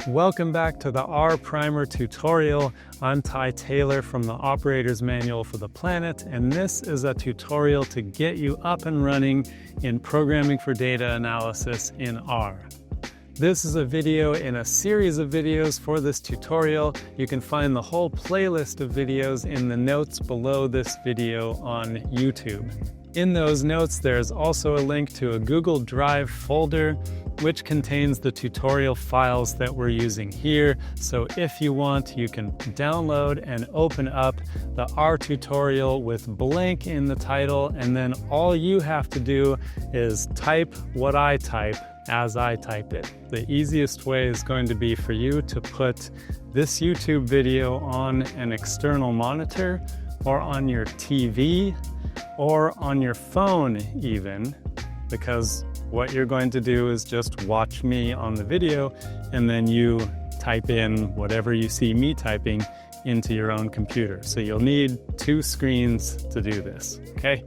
Welcome back to the R Primer tutorial. I'm Ty Taylor from the Operator's Manual for the Planet, and this is a tutorial to get you up and running in programming for data analysis in R. This is a video in a series of videos for this tutorial. You can find the whole playlist of videos in the notes below this video on YouTube. In those notes, there's also a link to a Google Drive folder which contains the tutorial files that we're using here. So if you want, you can download and open up the R tutorial with blank in the title, and then all you have to do is type what I type as I type it. The easiest way is going to be for you to put this YouTube video on an external monitor or on your TV or on your phone even, because what you're going to do is just watch me on the video and then you type in whatever you see me typing into your own computer. So you'll need two screens to do this, okay?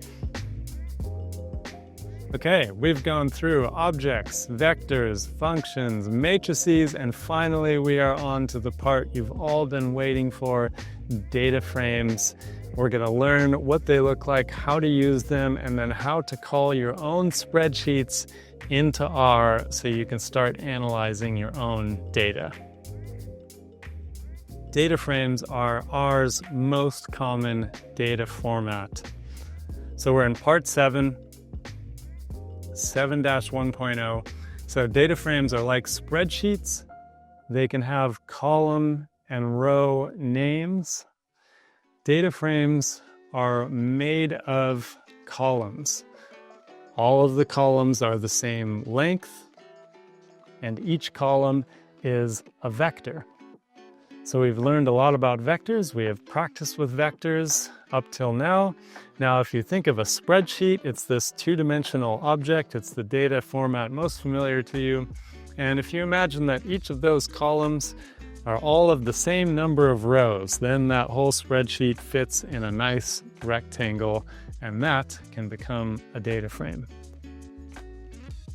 Okay, we've gone through objects, vectors, functions, matrices, and finally we are on to the part you've all been waiting for, data frames. We're going to learn what they look like, how to use them, and then how to call your own spreadsheets into R so you can start analyzing your own data. Data frames are R's most common data format. So we're in part 7, 7-1.0. So data frames are like spreadsheets. They can have column and row names. Data frames are made of columns. All of the columns are the same length, and each column is a vector. So we've learned a lot about vectors. We have practiced with vectors up till now. Now, if you think of a spreadsheet, it's this two-dimensional object. It's the data format most familiar to you. And if you imagine that each of those columns are all of the same number of rows, then that whole spreadsheet fits in a nice rectangle, and that can become a data frame.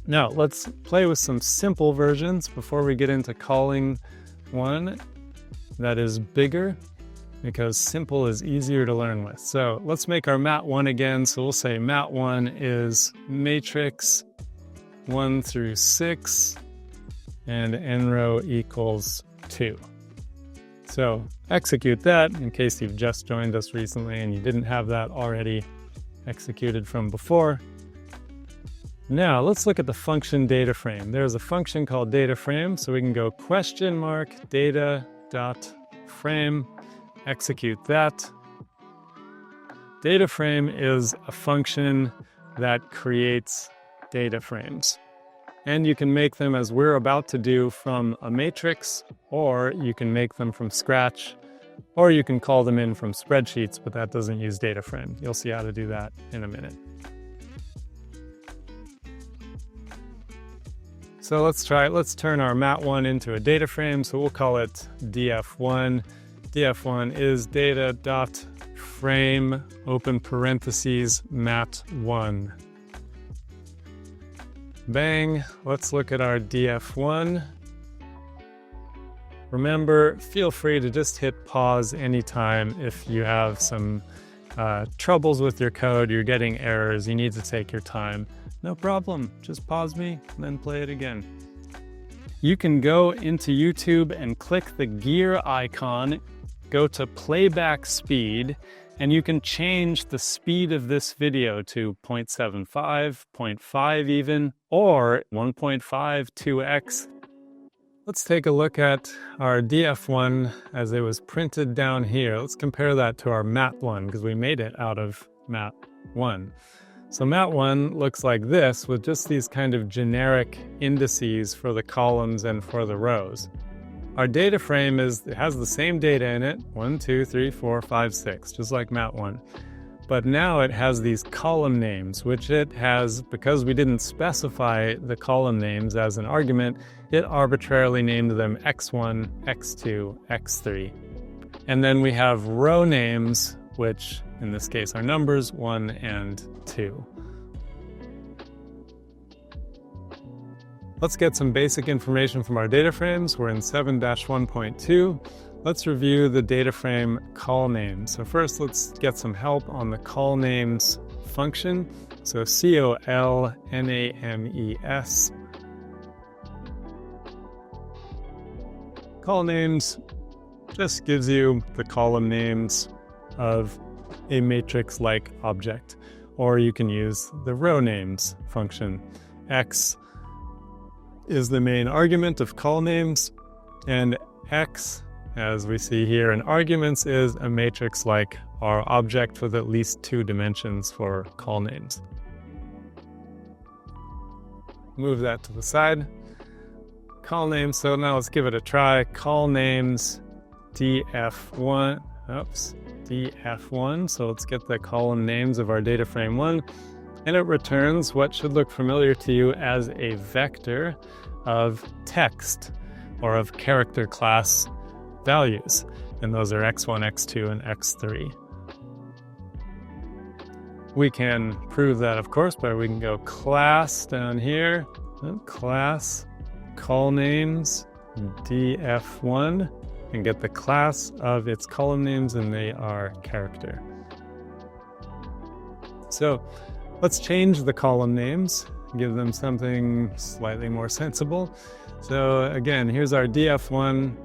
Now, let's play with some simple versions before we get into calling one that is bigger, because simple is easier to learn with. So let's make our mat1 again. So we'll say mat1 is matrix 1 through 6, and nrow equals 2. So execute that in case you've just joined us recently and you didn't have that already executed from before. Now let's look at the function data frame. There's a function called data frame, so we can go data.frame, execute that. Data frame is a function that creates data frames. And you can make them, as we're about to do, from a matrix, or you can make them from scratch, or you can call them in from spreadsheets, but that doesn't use data frame. You'll see how to do that in a minute. So let's try it. Let's turn our mat1 into a data frame. So we'll call it df1. df1 is data.frame, open parentheses, mat1. Bang, let's look at our df1. Remember, feel free to just hit pause anytime if you have some troubles with your code, you're getting errors, you need to take your time. No problem, just pause me and then play it again. You can go into YouTube and click the gear icon, go to playback speed, and you can change the speed of this video to 0.75, 0.5 even, or 1.5, 2x. Let's take a look at our df1 as it was printed down here. Let's compare that to our mat1 because we made it out of mat1. So mat1 looks like this with just these kind of generic indices for the columns and for the rows. Our data frame has the same data in it, 1, 2, 3, 4, 5, 6, just like mat1. But now it has these column names, which it has, because we didn't specify the column names as an argument, it arbitrarily named them x1, x2, x3. And then we have row names, which in this case are numbers 1 and 2. Let's get some basic information from our data frames. We're in 7-1.2. Let's review the data frame call names. So first, let's get some help on the call names function. So COLNAMES. Call names just gives you the column names of a matrix-like object, or you can use the row names function. X is the main argument of call names, and X, as we see here in arguments, is a matrix like our object with at least 2 dimensions for call names. Move that to the side. Call names, so now let's give it a try. Call names df1, df1, so let's get the column names of our data frame 1, and it returns what should look familiar to you as a vector of text or of character class values, and those are x1, x2, and x3. We can prove that, of course, by we can go class down here, class call names df1, and get the class of its column names, and they are character. So let's change the column names, give them something slightly more sensible. So again, here's our df1,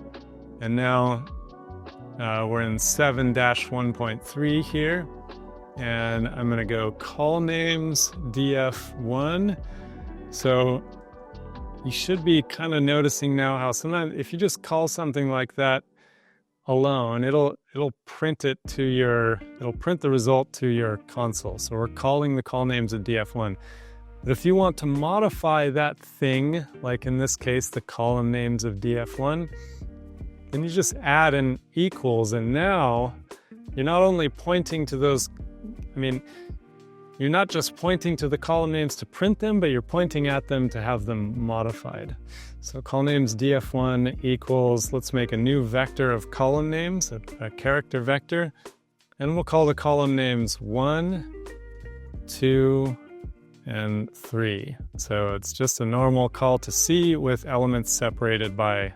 and now we're in 7-1.3 here, and I'm going to go call names df1. So you should be kind of noticing now how sometimes if you just call something like that alone, it'll print it to it'll print the result to your console. So we're calling the call names of df1. But if you want to modify that thing, like in this case, the column names of df1, then you just add an equals, and now you're not only pointing to those, you're not just pointing to the column names to print them, but you're pointing at them to have them modified. So call names df1 equals, let's make a new vector of column names, a character vector, and we'll call the column names 1, 2, and 3. So it's just a normal call to C with elements separated by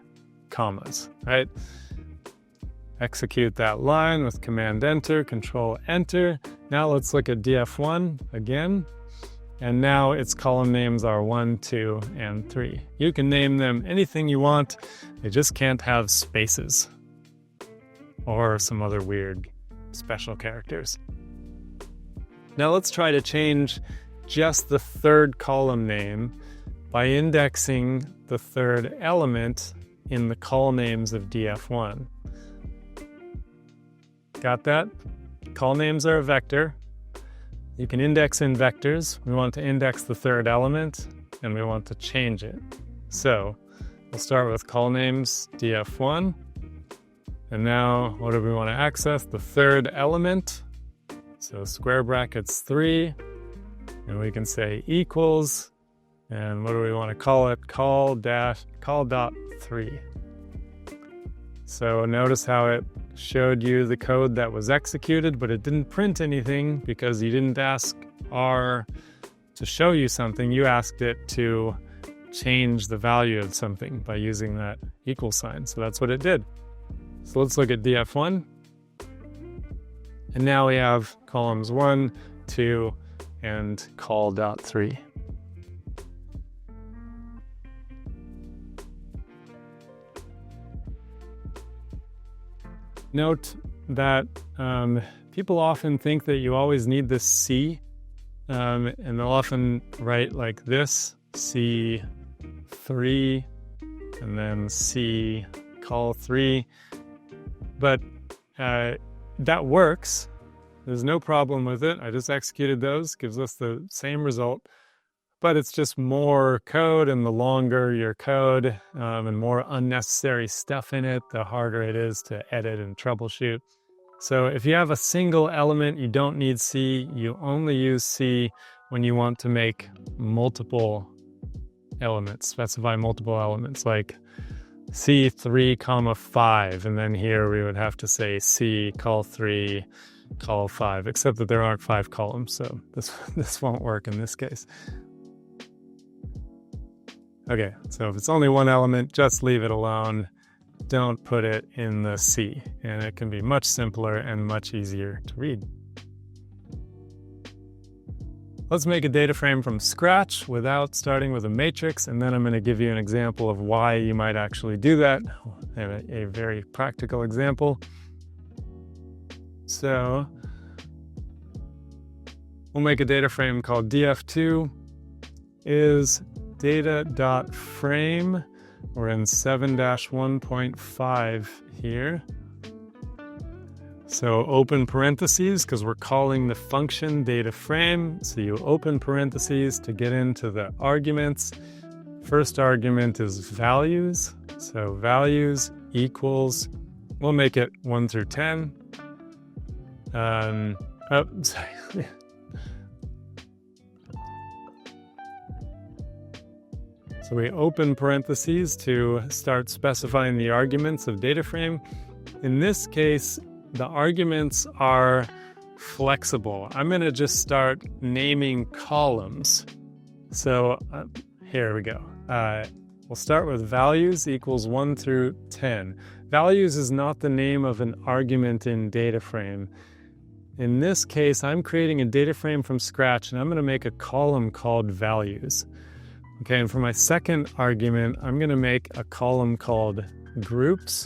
commas, right? Execute that line with Command Enter, Control Enter. Now let's look at df1 again. And now its column names are 1, 2, and 3. You can name them anything you want. They just can't have spaces or some other weird special characters. Now let's try to change just the third column name by indexing the third element in the call names of df1. Got that? Call names are a vector. You can index in vectors. We want to index the third element, and we want to change it. So we'll start with call names df1. And now what do we want to access? The third element. So square brackets 3. And we can say equals. And what do we want to call it? Call dot 3. So notice how it showed you the code that was executed, but it didn't print anything because you didn't ask R to show you something. You asked it to change the value of something by using that equal sign. So that's what it did. So let's look at df1. And now we have columns 1, 2, and call dot 3. Note that people often think that you always need this C, and they'll often write like this, C3, and then C call 3. But that works. There's no problem with it. I just executed those, gives us the same result. But it's just more code, and the longer your code and more unnecessary stuff in it, the harder it is to edit and troubleshoot. So if you have a single element, you don't need C. You only use C when you want to make multiple elements, specify multiple elements, like C3, 5, and then here we would have to say C, call 3, call 5, except that there aren't 5 columns, so this won't work in this case. Okay, so if it's only one element, just leave it alone. Don't put it in the C, and it can be much simpler and much easier to read. Let's make a data frame from scratch without starting with a matrix, and then I'm going to give you an example of why you might actually do that. I have a very practical example. So we'll make a data frame called df2 is data.frame. We're in 7-1.5 here. So open parentheses, because we're calling the function data frame. So you open parentheses to get into the arguments. First argument is values. So values equals, we'll make it 1 through 10. Sorry. So we open parentheses to start specifying the arguments of data frame. In this case, the arguments are flexible. I'm going to just start naming columns. So here we go. We'll start with values equals 1 through 10. Values is not the name of an argument in data frame. In this case, I'm creating a data frame from scratch, and I'm going to make a column called values. Okay, and for my second argument, I'm going to make a column called groups.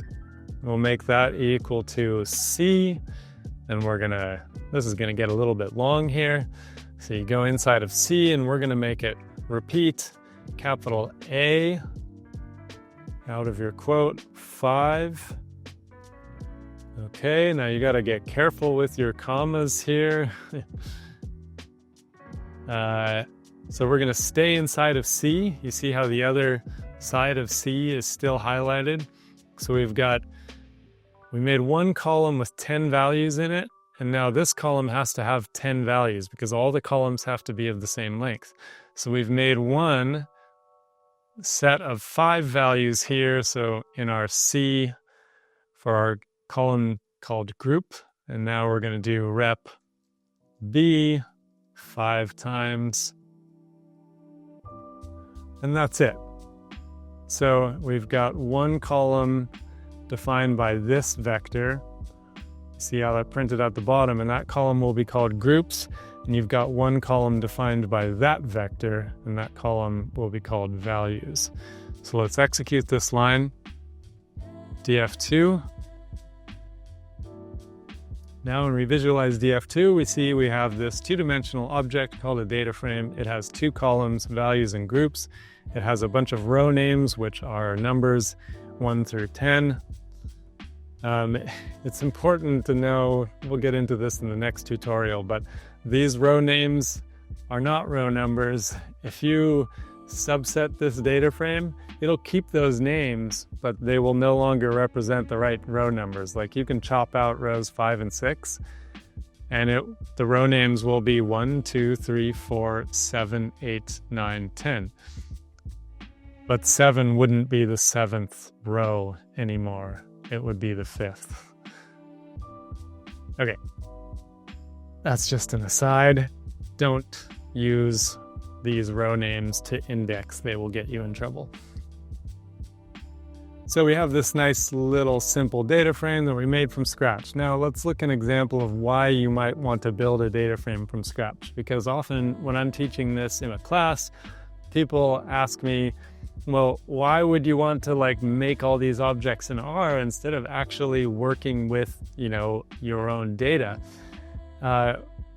We'll make that equal to C, and this is going to get a little bit long here. So you go inside of C, and we're going to make it repeat, capital A, out of your quote, 5. Okay, now you got to get careful with your commas here. So we're going to stay inside of C. You see how the other side of C is still highlighted? So we made one column with 10 values in it, and now this column has to have 10 values because all the columns have to be of the same length. So we've made one set of 5 values here. So in our C for our column called group, and now we're going to do rep B 5 times. And that's it. So we've got one column defined by this vector. See how that printed at the bottom, and that column will be called groups. And you've got one column defined by that vector, and that column will be called values. So let's execute this line. df2. Now when we visualize df2, we see we have this two-dimensional object called a data frame. It has 2 columns, values and groups. It has a bunch of row names, which are numbers 1 through 10. It's important to know, we'll get into this in the next tutorial, but these row names are not row numbers. If you subset this data frame, it'll keep those names, but they will no longer represent the right row numbers. Like you can chop out rows 5 and 6, and the row names will be 1, 2, 3, 4, 7, 8, 9, 10. But 7 wouldn't be the 7th row anymore. It would be the 5th. Okay. That's just an aside. Don't use these row names to index. They will get you in trouble. So we have this nice little simple data frame that we made from scratch. Now let's look at an example of why you might want to build a data frame from scratch. Because often when I'm teaching this in a class, people ask me, well, why would you want to make all these objects in R instead of actually working with, your own data?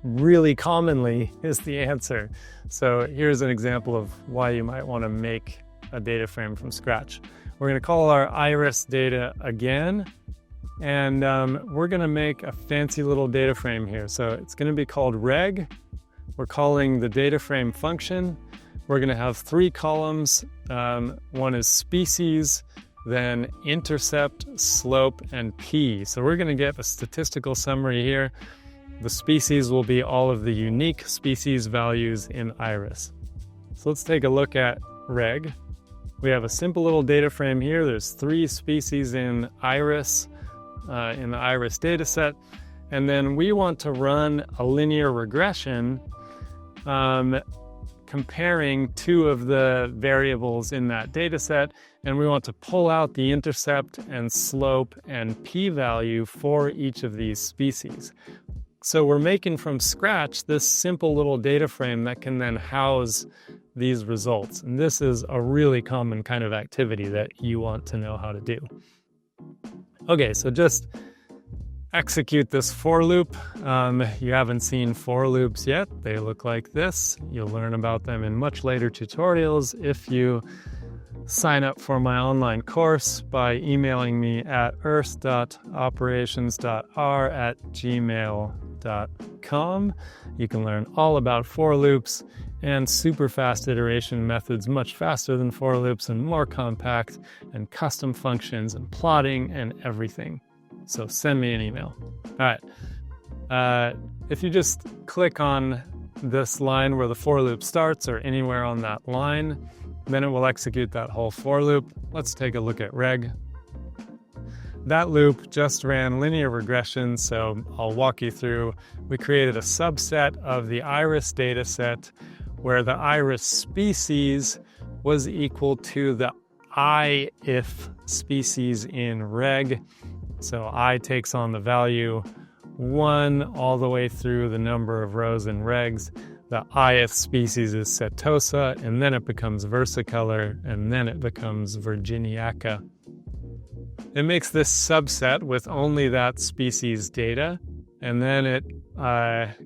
Really commonly is the answer. So here's an example of why you might want to make a data frame from scratch. We're going to call our iris data again, and we're going to make a fancy little data frame here. So it's going to be called reg. We're calling the data frame function. We're going to have 3 columns. One is species, then intercept, slope, and p. So we're going to get a statistical summary here. The species will be all of the unique species values in iris. So let's take a look at reg. We have a simple little data frame here. There's 3 species in iris, in the iris data set. And then we want to run a linear regression comparing two of the variables in that data set, and we want to pull out the intercept and slope and p-value for each of these species. So we're making from scratch this simple little data frame that can then house these results. And this is a really common kind of activity that you want to know how to do. Okay, so just execute this for loop. You haven't seen for loops yet. They look like this. You'll learn about them in much later tutorials if you sign up for my online course by emailing me at earth.operations.r@gmail.com. You can learn all about for loops and super fast iteration methods, much faster than for loops and more compact, and custom functions and plotting and everything. So send me an email. All right. If you just click on this line where the for loop starts or anywhere on that line, then it will execute that whole for loop. Let's take a look at reg. That loop just ran linear regression, so I'll walk you through. We created a subset of the iris data set where the iris species was equal to the I if species in reg. So I takes on the value 1 all the way through the number of rows in regs. The if species is setosa, and then it becomes versicolor, and then it becomes virginiaca. It makes this subset with only that species data, and then it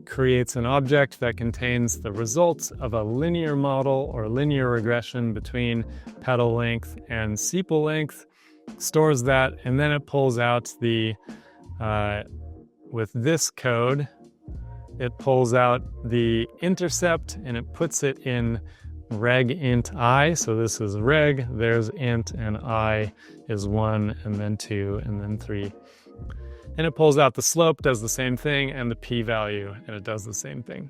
creates an object that contains the results of a linear model or linear regression between petal length and sepal length, stores that, and then it pulls out the, with this code, it pulls out the intercept and it puts it in reg int I. So this is reg, there's int, and I is 1, and then 2, and then 3. And it pulls out the slope, does the same thing, and the p-value, and it does the same thing.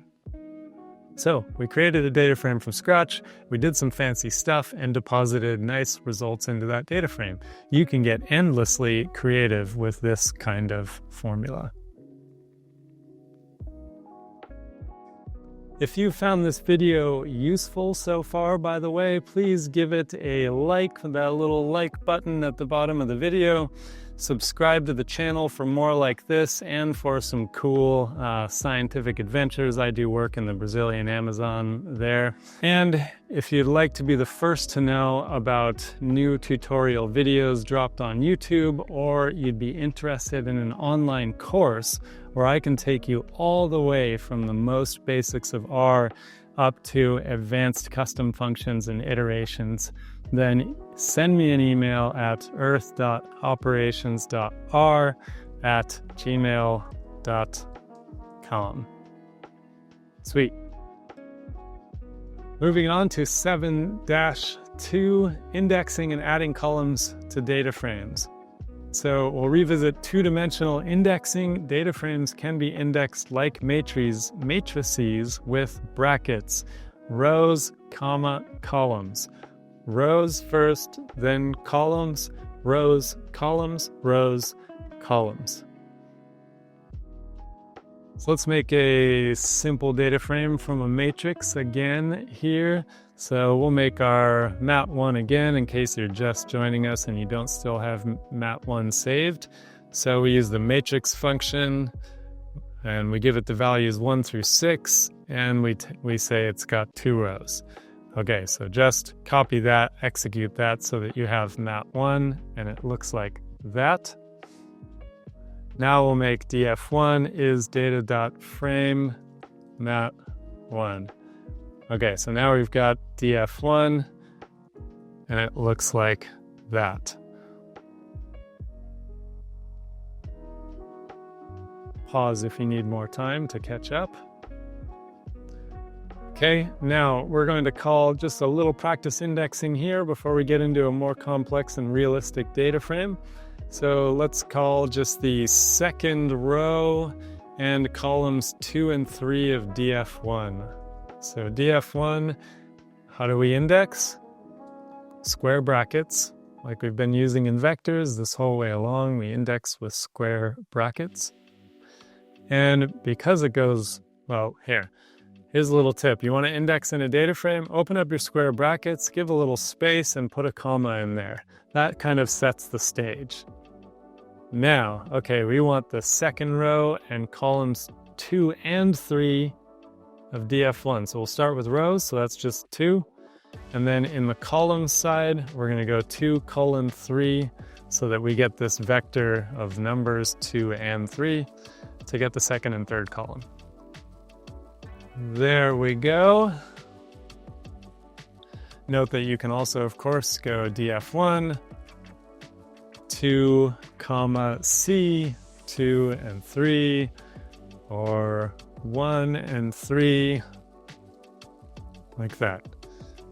So we created a data frame from scratch, we did some fancy stuff, and deposited nice results into that data frame. You can get endlessly creative with this kind of formula. If you found this video useful so far, by the way, please give it a like, that little like button at the bottom of the video. Subscribe to the channel for more like this and for some cool scientific adventures. I do work in the Brazilian Amazon there. And if you'd like to be the first to know about new tutorial videos dropped on YouTube, or you'd be interested in an online course where I can take you all the way from the most basics of R up to advanced custom functions and iterations, then send me an email at earth.operations.r@gmail.com. Sweet. Moving on to 7-2, indexing and adding columns to data frames. So we'll revisit two-dimensional indexing. Data frames can be indexed like matrices with brackets, rows, comma, columns. Rows first, then columns, rows, columns, rows, columns. So let's make a simple data frame from a matrix again here. So we'll make our mat1 again in case you're just joining us and you don't still have mat1 saved. So we use the matrix function and we give it the values 1 through 6, and we say it's got 2 rows. Okay, so just copy that, execute that so that you have mat1 and it looks like that. Now we'll make df1 is data.frame mat1. Okay, so now we've got df1 and it looks like that. Pause if you need more time to catch up. Okay, now we're going to call just a little practice indexing here before we get into a more complex and realistic data frame. So let's call just the second row and columns 2 and 3 of df1. So df1, how do we index? Square brackets, like we've been using in vectors this whole way along. We index with square brackets. And because it goes, well, here, Here's a little tip. You want to index in a data frame, open up your square brackets, give a little space, and put a comma in there. That kind of sets the stage. Now, okay, we want the second row and columns 2 and 3 of df1. So we'll start with rows, so that's just 2. And then in the column side, we're going to go 2 colon 3 so that we get this vector of numbers 2 and 3 to get the second and third column. There we go. Note that you can also, of course, go df1, 2, comma, c, 2 and 3, or 1 and 3, like that.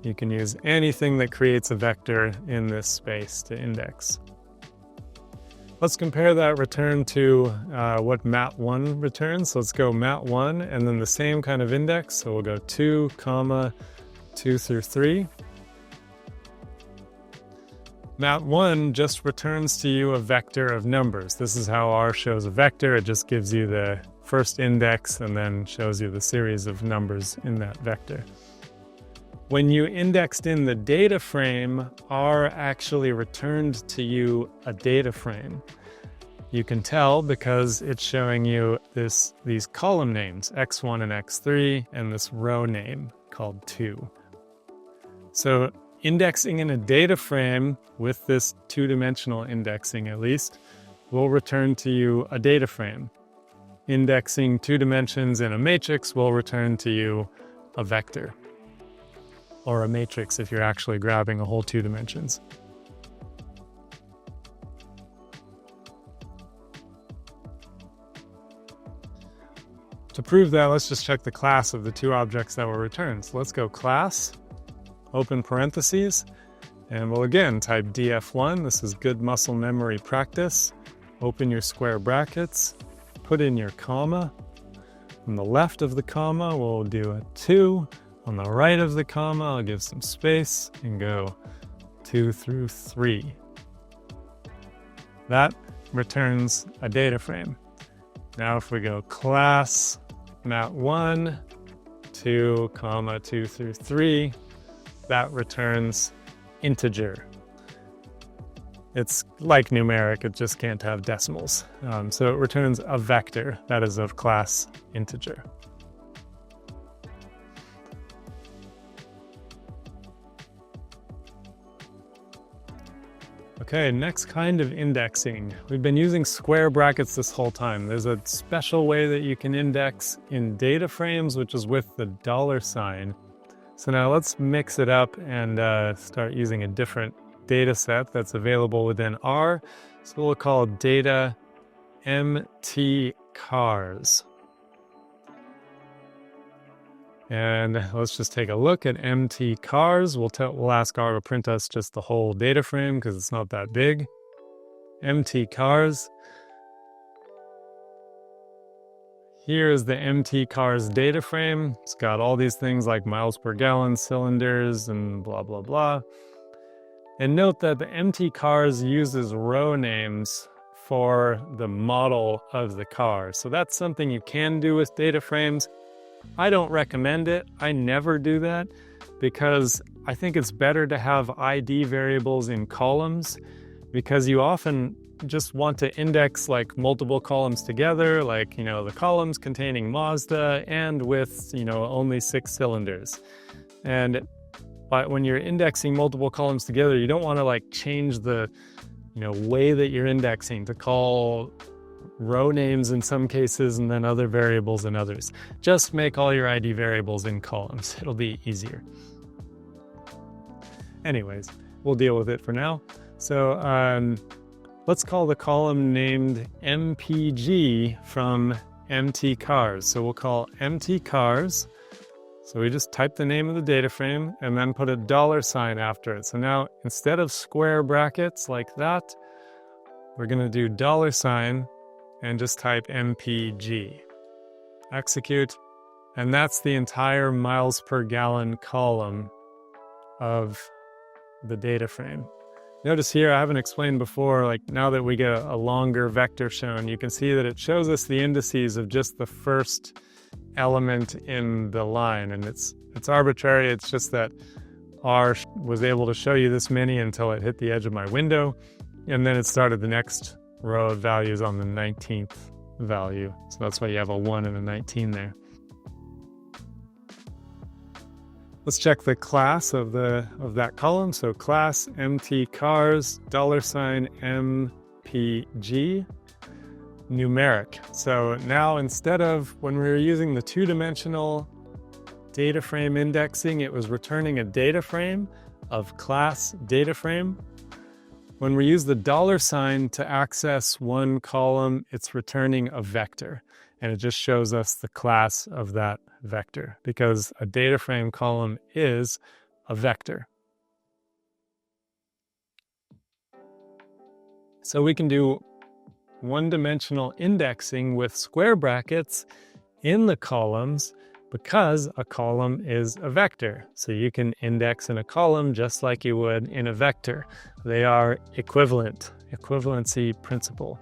You can use anything that creates a vector in this space to index. Let's compare that return to what mat1 returns. So let's go mat1 and then the same kind of index. So we'll go 2, comma, 2 through 3. Mat1 just returns to you a vector of numbers. This is how R shows a vector. It just gives you the first index and then shows you the series of numbers in that vector. When you indexed in the data frame, R actually returned to you a data frame. You can tell because it's showing you these column names, x1 and x3, and this row name called 2. So indexing in a data frame with this two-dimensional indexing at least will return to you a data frame. Indexing 2 dimensions in a matrix will return to you a vector, or a matrix if you're actually grabbing a whole 2 dimensions. To prove that, let's just check the class of the 2 objects that were returned. So let's go class, open parentheses, and we'll again type df1. This is good muscle memory practice. Open your square brackets, put in your comma. On the left of the comma, we'll do a 2. On the right of the comma, I'll give some space and go 2 through 3. That returns a data frame. Now if we go class mat1, 2, comma, 2 through 3, that returns integer. It's like numeric, it just can't have decimals. So it returns a vector that is of class integer. Okay, next kind of indexing. We've been using square brackets this whole time. There's a special way that you can index in data frames, which is with the $sign. So now let's mix it up and start using a different data set that's available within R. So we'll call data mtcars. And let's just take a look at mtcars. We'll ask R to print us just the whole data frame because it's not that big. mtcars. Here is the mtcars data frame. It's got all these things like miles per gallon, cylinders, and blah, blah, blah. And note that the mtcars uses row names for the model of the car. So that's something you can do with data frames. I don't recommend it. I never do that because I think it's better to have ID variables in columns because you often just want to index like multiple columns together, like, the columns containing Mazda and with, only 6 cylinders. But when you're indexing multiple columns together, you don't want to like change the, way that you're indexing to call row names in some cases and then other variables in others. Just make all your ID variables in columns. It'll be easier. Anyways, we'll deal with it for now. So let's call the column named MPG from mtcars. So we'll call mtcars. So we just type the name of the data frame and then put a $sign after it. So now instead of square brackets like that, we're going to do $sign and just type MPG. Execute. And that's the entire miles per gallon column of the data frame. Notice here, I haven't explained before, like now that we get a longer vector shown, you can see that it shows us the indices of just the first element in the line, and it's arbitrary. It's just that R was able to show you this many until it hit the edge of my window, and then it started the next row of values on the 19th value. So that's why you have a 1 and a 19 there. Let's check the class of that column. So class MTCars $MPG numeric. So now instead of when we were using the two-dimensional data frame indexing, it was returning a data frame of class data frame. When we use the $sign to access one column, it's returning a vector, and it just shows us the class of that vector because a data frame column is a vector. So we can do one-dimensional indexing with square brackets in the columns because a column is a vector. So you can index in a column just like you would in a vector. They are equivalent, equivalency principle.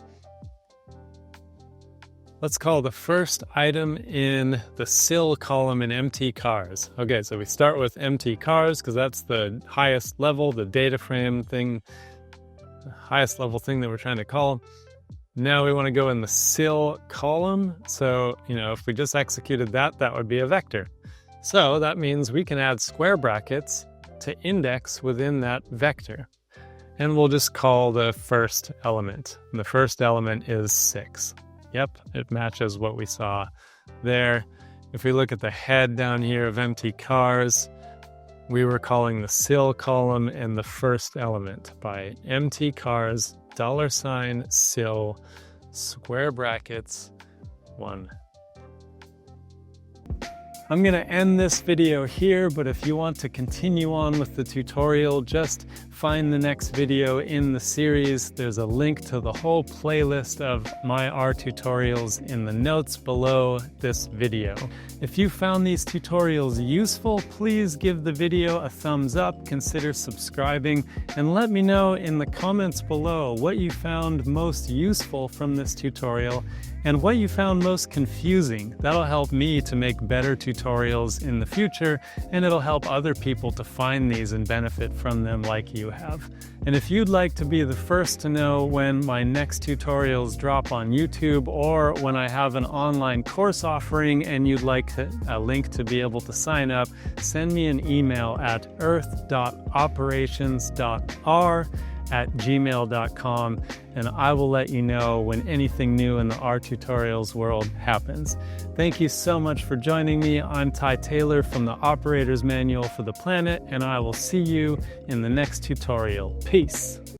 Let's call the first item in the SIL column in MTCars. Okay, so we start with MTCars because that's the highest level, the data frame thing, the highest level thing that we're trying to call. Now we want to go in the SIL column. So, if we just executed that, that would be a vector. So that means we can add square brackets to index within that vector. And we'll just call the first element. And the first element is 6. Yep, it matches what we saw there. If we look at the head down here of MTCars, we were calling the SIL column and the first element by MTCars $SIL square brackets 1. I'm going to end this video here, but if you want to continue on with the tutorial, just find the next video in the series. There's a link to the whole playlist of my R tutorials in the notes below this video. If you found these tutorials useful, please give the video a thumbs up, consider subscribing, and let me know in the comments below what you found most useful from this tutorial and what you found most confusing. That'll help me to make better tutorials in the future, and it'll help other people to find these and benefit from them like you have. And if you'd like to be the first to know when my next tutorials drop on YouTube or when I have an online course offering and you'd like a link to be able to sign up, send me an email at earth.operations.r@gmail.com, and I will let you know when anything new in the R tutorials world happens. Thank you so much for joining me. I'm Ty Taylor from the Operator's Manual for the Planet, and I will see you in the next tutorial. Peace.